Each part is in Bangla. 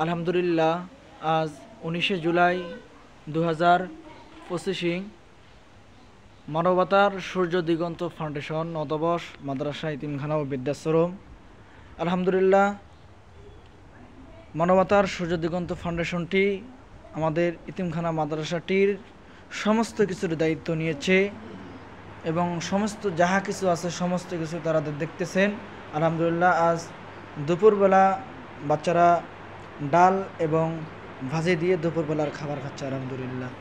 আলহামদুলিল্লাহ, আজ 19শে জুলাই 2025 মানবতার সূর্য দিগন্ত ফাউন্ডেশন নদবশ মাদ্রাসা ইতিমখানা ও বিদ্যাশ্রম। আলহামদুলিল্লাহ, মানবতার সূর্য দিগন্ত ফাউন্ডেশনটি আমাদের ইতিমখানা মাদ্রাসাটির সমস্ত কিছুর দায়িত্ব নিয়েছে এবং সমস্ত যাহা কিছু আছে সমস্ত কিছু তারা দেখতেছেন। আলহামদুলিল্লাহ, আজ দুপুরবেলা বাচ্চারা ডাল এবং ভাজি দিয়ে দুপুরবেলার খাবার খাচ্ছে। আলহামদুলিল্লাহ।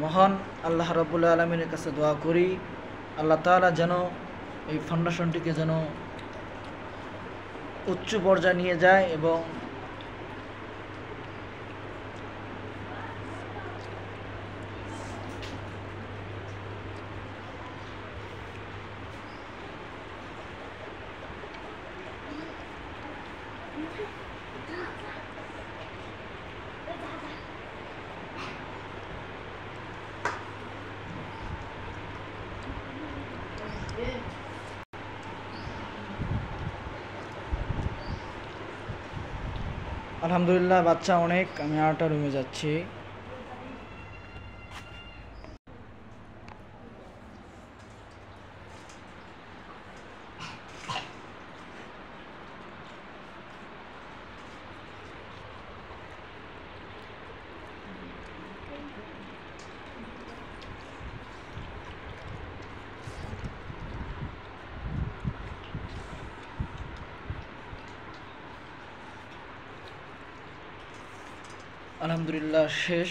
মহান আল্লাহ রাব্বুল আলামিনের কাছে দোয়া করি, আল্লাহ তাআলা যেন এই ফাউন্ডেশনটিকে যেন উচ্চ পর্যায়ে নিয়ে যায় এবং আলহামদুলিল্লাহ, বাচ্চা অনেক। আমি আরেকটা রুমে যাচ্ছি। আলহামদুলিল্লাহ, শেষ।